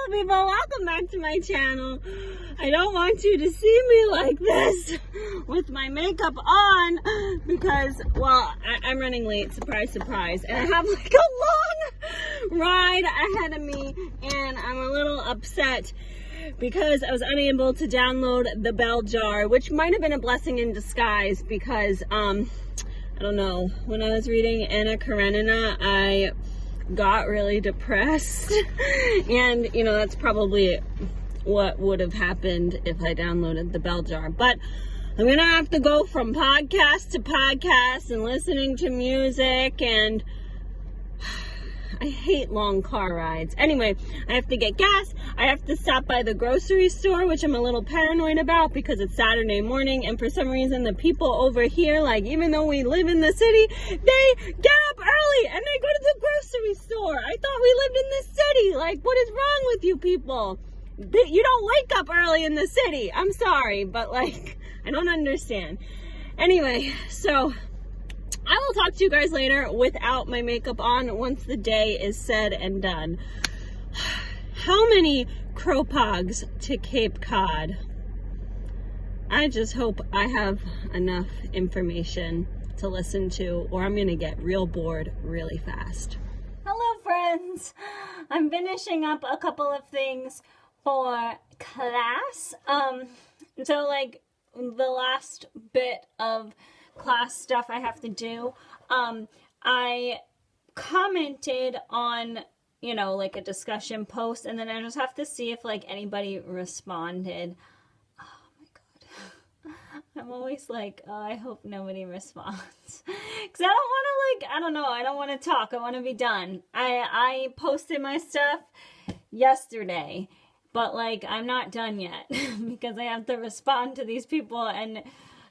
Hello people, welcome back to my channel. I don't want you to see me like this with my makeup on because, well, I'm running late, surprise, surprise. And I have like a long ride ahead of me and I'm a little upset because I was unable to download the Bell Jar, which might have been a blessing in disguise because, I don't know, when I was reading Anna Karenina, I got really depressed and you know that's probably what would have happened if I downloaded the Bell Jar. But I'm gonna have to go from podcast to podcast and listening to music, and I hate long car rides. Anyway, I have to get gas. I have to stop by the grocery store, which I'm a little paranoid about because it's Saturday morning, and for some reason the people over here, like, even though we live in the city, they get up early and they go to the grocery store. I thought we lived in the city. Like, what is wrong with you people? You don't wake up early in the city. I'm sorry, but like, I don't understand. Anyway, so I will talk to you guys later without my makeup on once the day is said and done. How many Cropogs to Cape Cod? I just hope I have enough information to listen to, or I'm gonna get real bored really fast. Hello friends! I'm finishing up a couple of things for class. So like the last bit of class stuff I have to do, I commented on, you know, like a discussion post, and then I just have to see if like anybody responded. Oh my god. I'm always like, oh, I hope nobody responds. Because I don't want to, like, I don't know, I don't want to talk. I want to be done. I posted my stuff yesterday, but like I'm not done yet because I have to respond to these people, and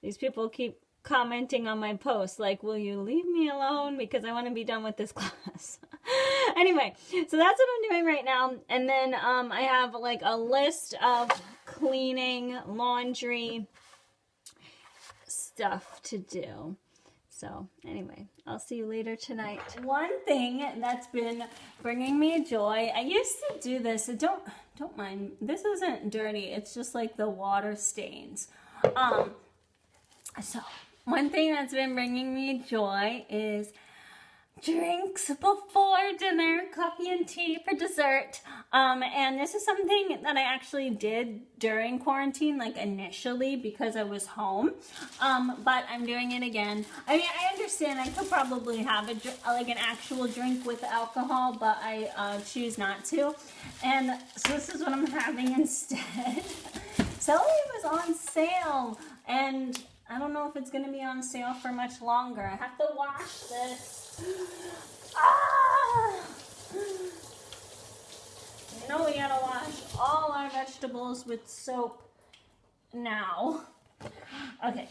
these people keep commenting on my post like, will you leave me alone because I want to be done with this class. Anyway, so that's what I'm doing right now, and then I have like a list of cleaning, laundry stuff to do. So anyway, I'll see you later tonight. One thing that's been bringing me joy, I used to do this, so don't mind, this isn't dirty, it's just like the water stains. So one thing that's been bringing me joy is drinks before dinner, coffee and tea for dessert. And this is something that I actually did during quarantine, like initially because I was home. But I'm doing it again. I mean, I understand I could probably have like an actual drink with alcohol, but I choose not to. And so this is what I'm having instead. Celery was on sale, and I don't know if it's going to be on sale for much longer. I have to wash this. Ah! You know we gotta wash all our vegetables with soap now. Okay,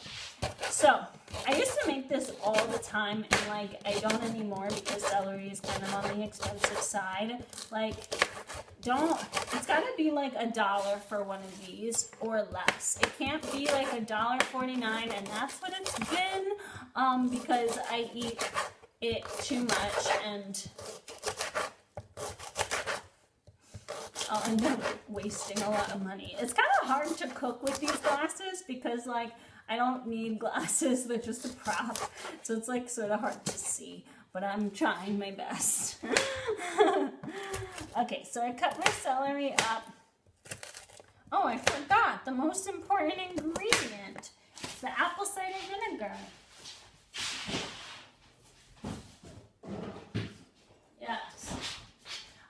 so I used to make this all the time, and like I don't anymore because celery is kind of on the expensive side. Like, it's gotta be like $1 for one of these or less. It can't be like $1.49, and that's what it's been, because I eat it too much and I'll end up wasting a lot of money. It's kind of hard to cook with these glasses because like I don't need glasses, they're just a prop, so it's like sort of hard to see, but I'm trying my best. Okay, so I cut my celery up. Oh, I forgot the most important ingredient. It's the apple cider vinegar. Yes.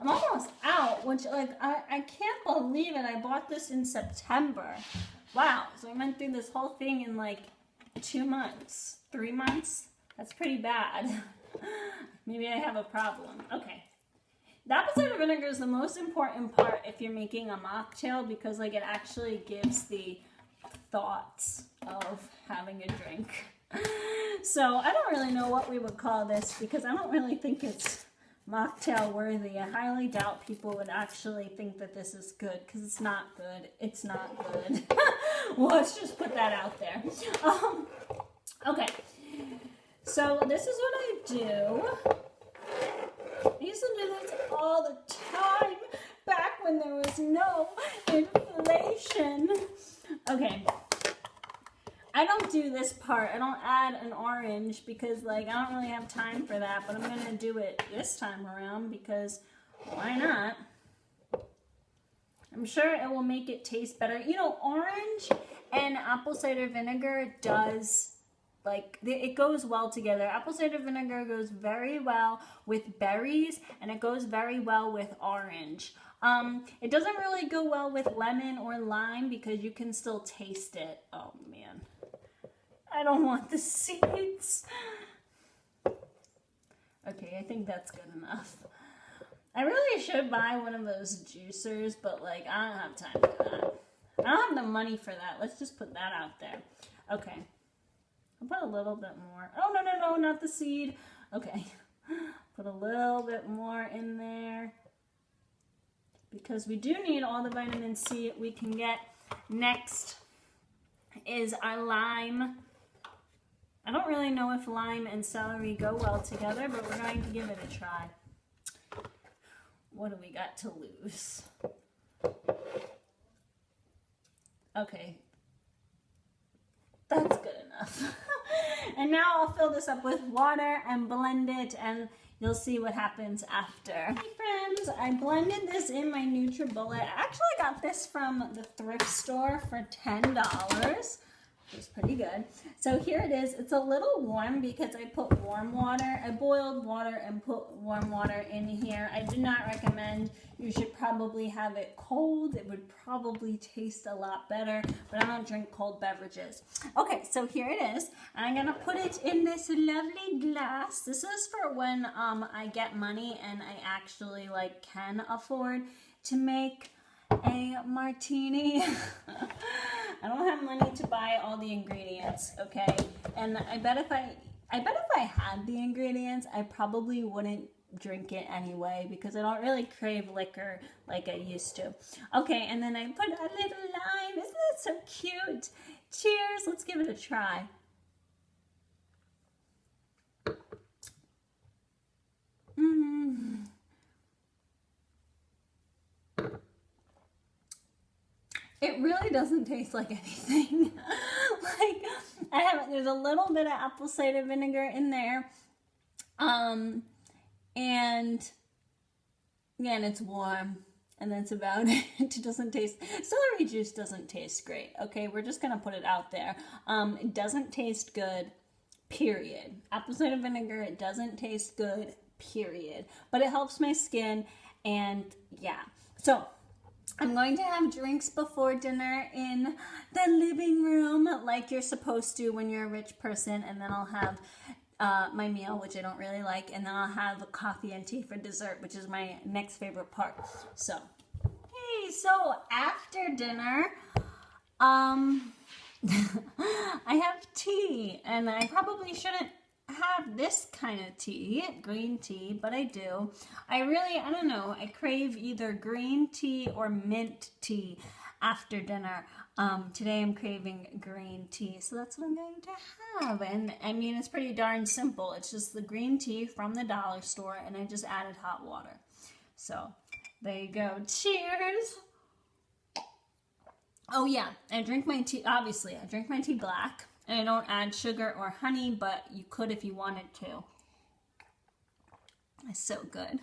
I'm almost out, which like I can't believe it. I bought this in September. Wow. So I went through this whole thing in like 2 months, 3 months. That's pretty bad. Maybe I have a problem. Okay. The apple cider vinegar is the most important part if you're making a mocktail because like it actually gives the thoughts of having a drink. So I don't really know what we would call this because I don't really think it's mocktail worthy. I highly doubt people would actually think that this is good because it's not good. It's not good. Well, let's just put that out there. Okay. So this is what I do. I used to do this all the time back when there was no, inflation. Okay. I don't do this part. I don't add an orange because, like, I don't really have time for that. But I'm going to do it this time around because why not? I'm sure it will make it taste better. You know, orange and apple cider vinegar does, like, it goes well together. Apple cider vinegar goes very well with berries, and it goes very well with orange. It doesn't really go well with lemon or lime because you can still taste it. Oh, man. I don't want the seeds. Okay, I think that's good enough. I really should buy one of those juicers, but like I don't have time for that. I don't have the money for that. Let's just put that out there. Okay. I'll put a little bit more. Oh, no, not the seed. Okay. Put a little bit more in there. Because we do need all the vitamin C we can get. Next is our lime. I don't really know if lime and celery go well together, but we're going to give it a try. What do we got to lose? Okay. That's good enough. And now I'll fill this up with water and blend it, and you'll see what happens after. Hey friends, I blended this in my NutriBullet. I actually got this from the thrift store for $10. Which is pretty good. So here it is. It's a little warm because I put warm water. I boiled water and put warm water in here. I do not recommend. You should probably have it cold. It would probably taste a lot better, but I don't drink cold beverages. Okay, so here it is. I'm gonna put it in this lovely glass. This is for when I get money and I actually like can afford to make a martini. I don't have money to buy all the ingredients, okay? And I bet if I had the ingredients, I probably wouldn't drink it anyway because I don't really crave liquor like I used to. Okay, and then I put a little lime. Isn't that so cute? Cheers. Let's give it a try. It really doesn't taste like anything. There's a little bit of apple cider vinegar in there. And it's warm. And that's about it. It doesn't taste, celery juice doesn't taste great. Okay, we're just gonna put it out there. It doesn't taste good, period. Apple cider vinegar, it doesn't taste good, period. But it helps my skin, and yeah. So, I'm going to have drinks before dinner in the living room like you're supposed to when you're a rich person, and then I'll have my meal, which I don't really like, and then I'll have a coffee and tea for dessert, which is my next favorite part. So, hey, so after dinner, I have tea, and I probably shouldn't have this kind of tea, green tea, but I do. I don't know, I crave either green tea or mint tea after dinner. Today I'm craving green tea, so that's what I'm going to have. And I mean, it's pretty darn simple. It's just the green tea from the dollar store, and I just added hot water. So there you go. Cheers. Oh yeah, I drink my tea, obviously, I drink my tea black. And I don't add sugar or honey, but you could if you wanted to. It's so good.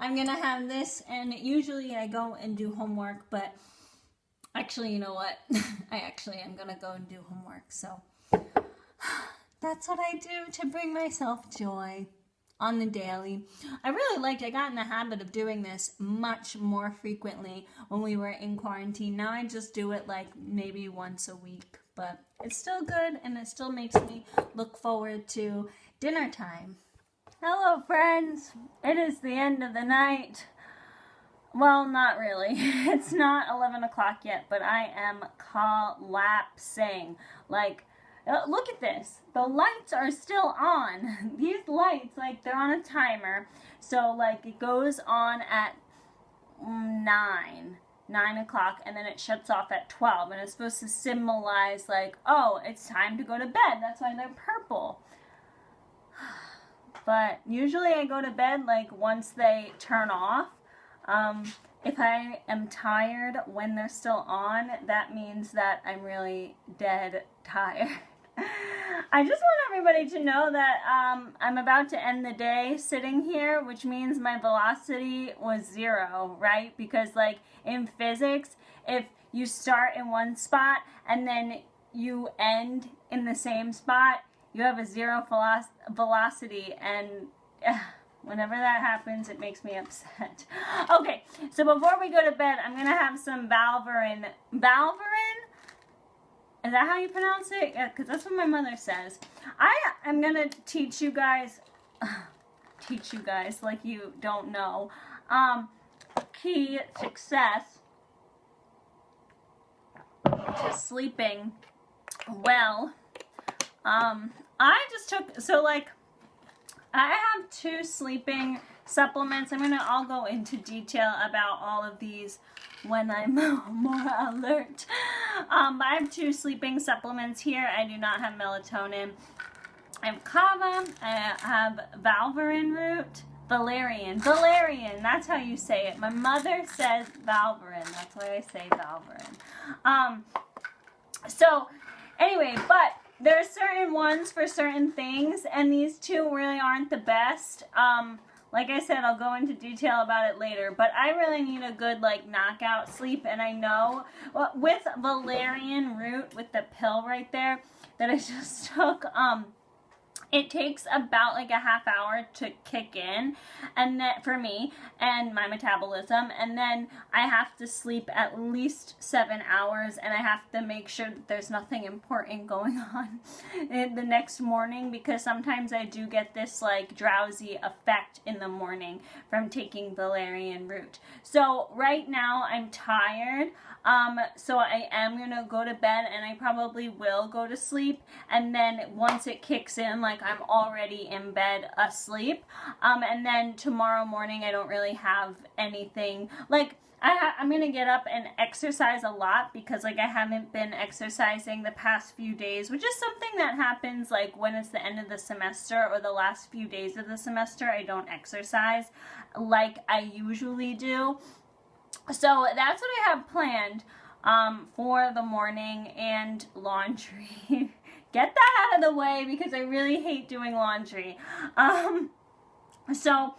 I'm going to have this, and usually I go and do homework, but actually, you know what? I actually am going to go and do homework, so that's what I do to bring myself joy on the daily. I got in the habit of doing this much more frequently when we were in quarantine. Now I just do it like maybe once a week. But it's still good, and it still makes me look forward to dinner time. Hello, friends. It is the end of the night. Well, not really. It's not 11 o'clock yet, but I am collapsing. Like, look at this. The lights are still on. These lights, like, they're on a timer. So, like, it goes on at 9 o'clock, and then it shuts off at 12, and it's supposed to symbolize like, oh, it's time to go to bed. That's why they're purple. But usually I go to bed like once they turn off, if I am tired when they're still on, that means that I'm really dead tired. I just want everybody to know that I'm about to end the day sitting here, which means my velocity was 0, right? Because like in physics, if you start in one spot and then you end in the same spot, you have a 0 velocity, and whenever that happens, it makes me upset. Okay, so before we go to bed, I'm going to have some Valverin. Valverin? Is that how you pronounce it? Yeah, because that's what my mother says. I am going to teach you guys like you don't know. Key success to sleeping well. I just took, so like, I have 2 sleeping supplements. I'll go into detail about all of these when I'm more alert. But I have 2 sleeping supplements here. I do not have melatonin. I have kava. I have Valverin root. Valerian. Valerian. That's how you say it. My mother says Valverin. That's why I say Valverin. So, anyway, but there are certain ones for certain things, and these 2 really aren't the best. Like I said, I'll go into detail about it later, but I really need a good, like, knockout sleep, and I know with valerian root, with the pill right there that I just took, it takes about like a half hour to kick in, and that for me and my metabolism, and then I have to sleep at least 7 hours, and I have to make sure that there's nothing important going on in the next morning, because sometimes I do get this like drowsy effect in the morning from taking valerian root. So right now I'm tired. So I am gonna go to bed, and I probably will go to sleep, and then once it kicks in, like I'm already in bed asleep, and then tomorrow morning I don't really have anything, like I'm gonna get up and exercise a lot, because like I haven't been exercising the past few days, which is something that happens like when it's the end of the semester or the last few days of the semester. I don't exercise like I usually do. So that's what I have planned for the morning, and laundry. Get that out of the way, because I really hate doing laundry. So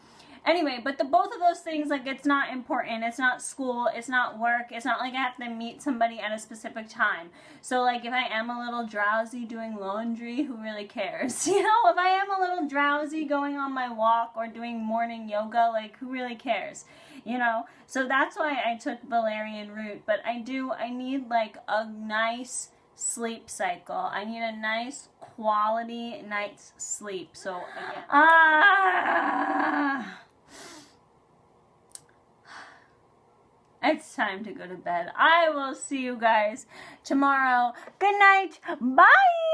anyway, but both of those things, like, it's not important. It's not school. It's not work. It's not like I have to meet somebody at a specific time. So like if I am a little drowsy doing laundry, who really cares? You know, if I am a little drowsy going on my walk or doing morning yoga, like who really cares? You know, so that's why I took valerian root. But I need like a nice sleep cycle. I need a nice quality night's sleep. So it's time to go to bed. I will see you guys tomorrow. Good night. Bye.